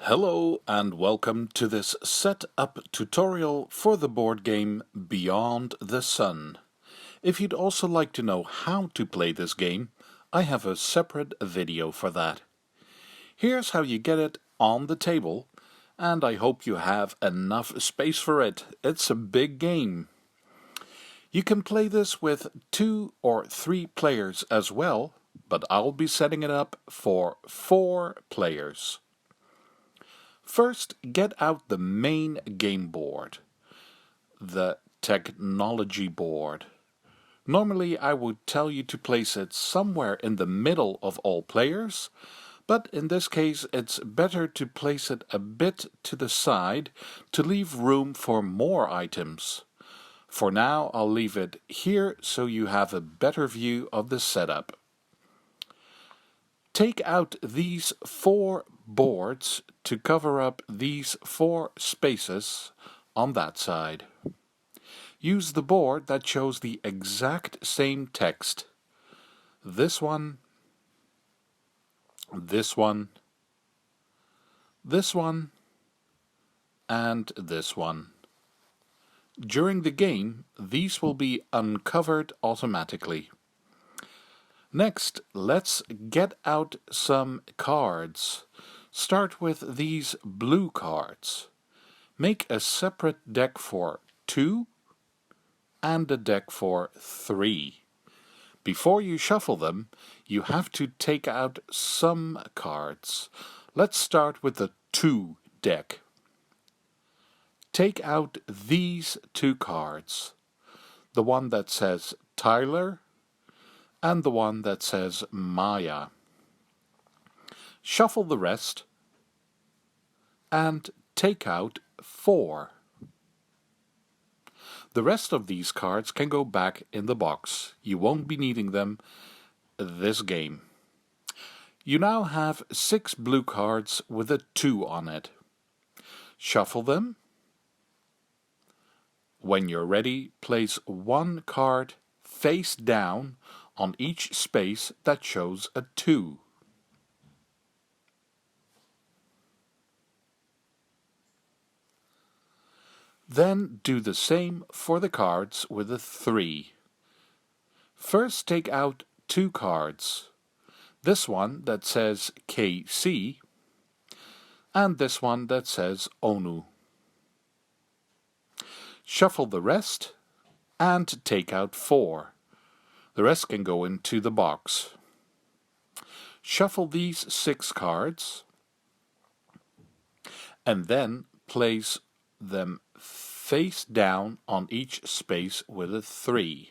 Hello and welcome to this setup tutorial for the board game Beyond the Sun. If you'd also like to know how to play this game, I have a separate video for that. Here's how you get it on the table, and I hope you have enough space for it. It's a big game. You can play this with 2 or 3 players as well, but I'll be setting it up for 4 players. First, get out the main game board, the technology board. Normally I would tell you to place it somewhere in the middle of all players, but in this case it's better to place it a bit to the side to leave room for more items. For now I'll leave it here so you have a better view of the setup. Take out these 4 boards to cover up these 4 spaces on that side. Use the board that shows the exact same text. This one, this one, this one, and this one. During the game, these will be uncovered automatically. Next, let's get out some cards. Start with these blue cards. Make a separate deck for 2 and a deck for 3. Before you shuffle them, you have to take out some cards. Let's start with the 2 deck. Take out these 2 cards. The one that says Tyler and the one that says Maya. Shuffle the rest and take out 4. The rest of these cards can go back in the box. You won't be needing them this game. You now have 6 blue cards with a 2 on it. Shuffle them. When you're ready, place 1 card face down on each space that shows a 2. Then do the same for the cards with a 3. First take out 2 cards. This one that says KC and this one that says ONU. Shuffle the rest and take out 4. The rest can go into the box. Shuffle these 6 cards and then place them face down on each space with a 3.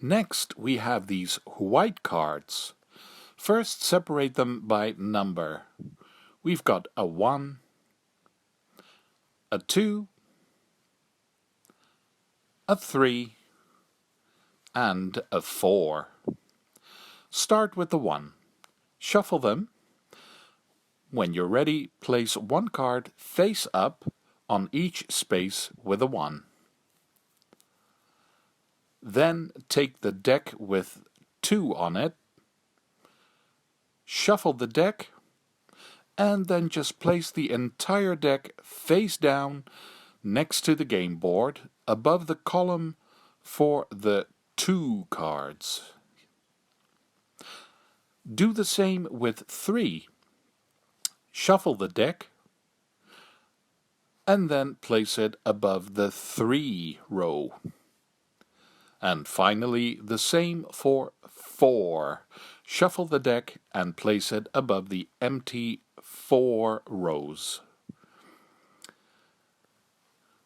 Next we have these white cards. First separate them by number. We've got a 1, a 2, a 3, and a 4. Start with the 1. Shuffle them. When you're ready, place 1 card face up on each space with a 1. Then take the deck with 2 on it, shuffle the deck, and then just place the entire deck face down next to the game board above the column for the 2 cards. Do the same with 3. Shuffle the deck and then place it above the 3 row. And finally the same for 4. Shuffle the deck and place it above the empty 4 rows.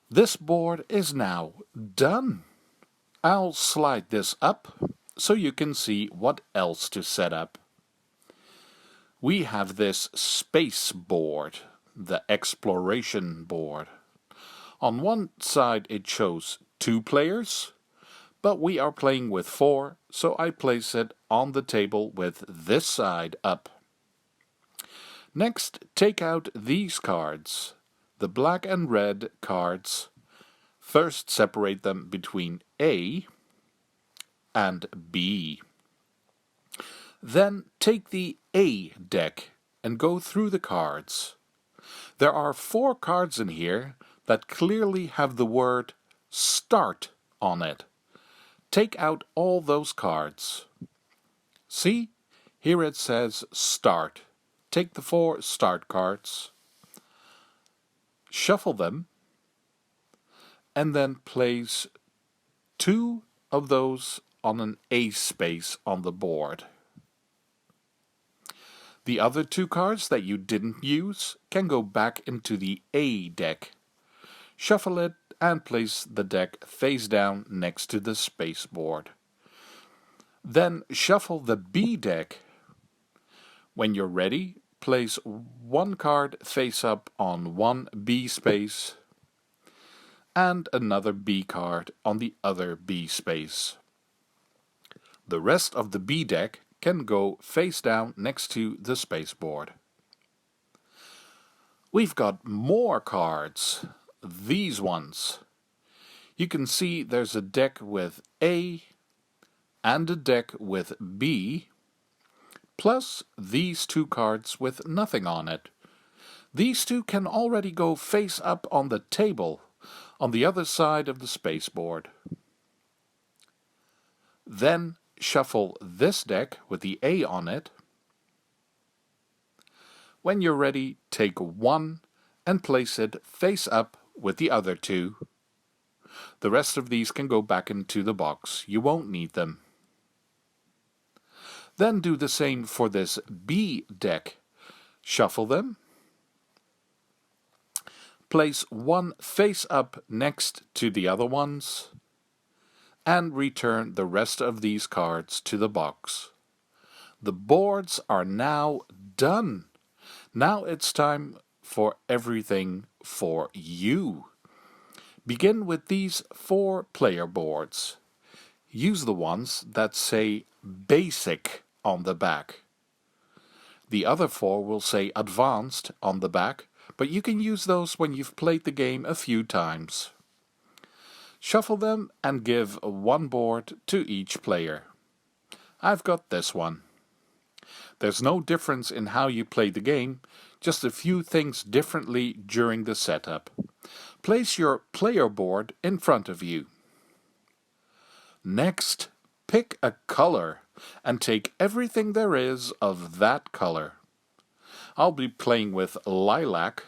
This board is now done. I'll slide this up so you can see what else to set up. We have this space board, the exploration board. On one side it shows 2 players, but we are playing with 4, so I place it on the table with this side up. Next, take out these cards, the black and red cards. First separate them between A and B. Then take the A deck and go through the cards. There are 4 cards in here that clearly have the word start on it. Take out all those cards. See? Here it says start. Take the 4 start cards, shuffle them, and then place 2 of those on an A space on the board. The other 2 cards that you didn't use can go back into the A deck. Shuffle it and place the deck face down next to the space board. Then shuffle the B deck. When you're ready, place 1 card face up on one B space and another B card on the other B space. The rest of the B deck can go face down next to the space board. We've got more cards. These ones. You can see there's a deck with A and a deck with B, plus these 2 cards with nothing on it. These 2 can already go face up on the table on the other side of the space board. Then shuffle this deck with the A on it. When you're ready, take 1 and place it face up with the other 2. The rest of these can go back into the box. You won't need them. Then do the same for this B deck. Shuffle them. Place 1 face up next to the other ones. And return the rest of these cards to the box. The boards are now done. Now it's time for everything for you. Begin with these 4 player boards. Use the ones that say Basic on the back. The other 4 will say Advanced on the back, but you can use those when you've played the game a few times. Shuffle them and give 1 board to each player. I've got this one. There's no difference in how you play the game, just a few things differently during the setup. Place your player board in front of you. Next, pick a color and take everything there is of that color. I'll be playing with lilac.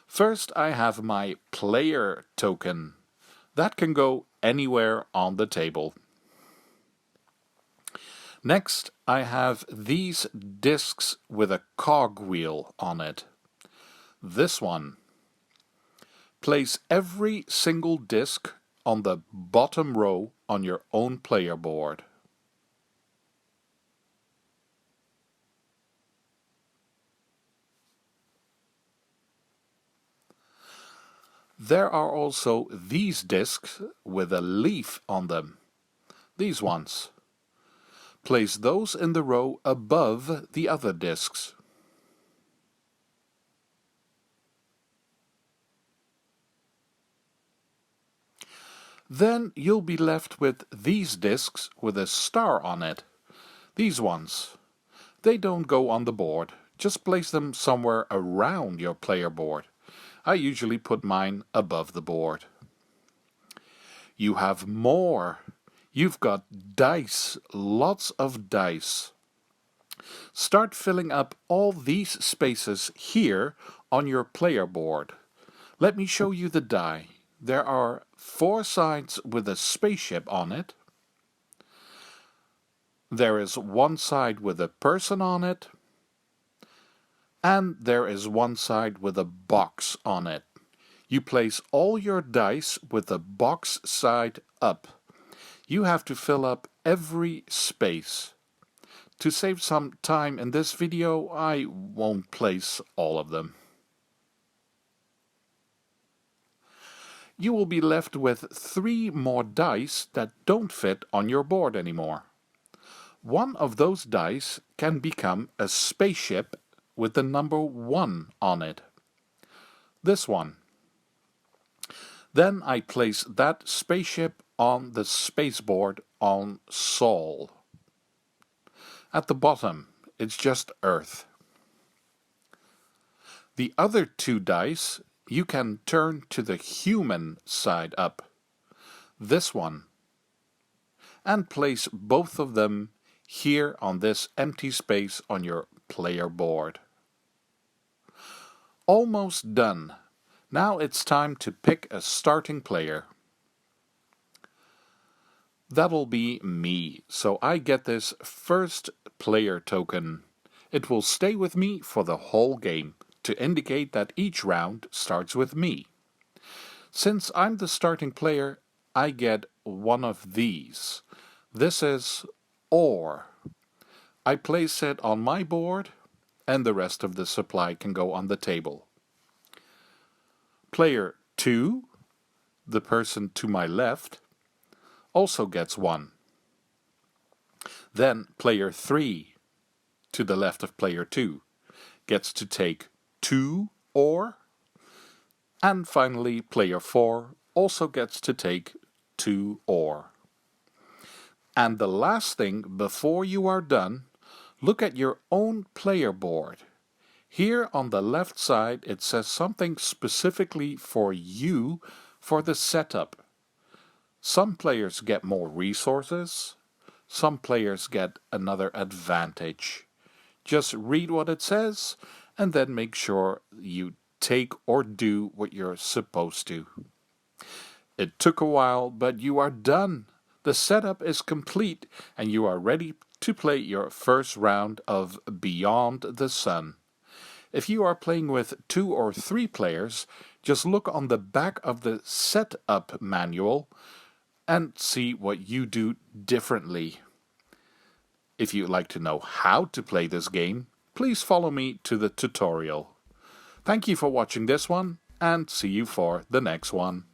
First, I have my player token. That can go anywhere on the table. Next, I have these discs with a cogwheel on it. This one. Place every single disc on the bottom row on your own player board. There are also these discs with a leaf on them. These ones. Place those in the row above the other discs. Then you'll be left with these discs with a star on it. These ones. They don't go on the board. Just place them somewhere around your player board. I usually put mine above the board. You have more. You've got dice, lots of dice. Start filling up all these spaces here on your player board. Let me show you the die. There are 4 sides with a spaceship on it. There is 1 side with a person on it. And there is 1 side with a box on it. You place all your dice with the box side up. You have to fill up every space. To save some time in this video, I won't place all of them. You will be left with 3 more dice that don't fit on your board anymore. One of those dice can become a spaceship with the number 1 on it. This one. Then I place that spaceship on the spaceboard on Sol. At the bottom, it's just Earth. The other 2 dice you can turn to the human side up, this one, and place both of them here on this empty space on your player board. Almost done. Now it's time to pick a starting player. That'll be me, so I get this first player token. It will stay with me for the whole game, to indicate that each round starts with me. Since I'm the starting player, I get one of these. This is ore. I place it on my board, and the rest of the supply can go on the table. Player 2, the person to my left, also gets 1. Then player 3, to the left of player 2, gets to take 2 ore. And finally player 4 also gets to take 2 ore. And the last thing before you are done, look at your own player board. Here on the left side it says something specifically for you for the setup. Some players get more resources, some players get another advantage. Just read what it says and then make sure you take or do what you're supposed to. It took a while, but you are done. The setup is complete and you are ready to play your first round of Beyond the Sun. If you are playing with 2 or 3 players, just look on the back of the setup manual and see what you do differently. If you'd like to know how to play this game, please follow me to the tutorial. Thank you for watching this one, and see you for the next one.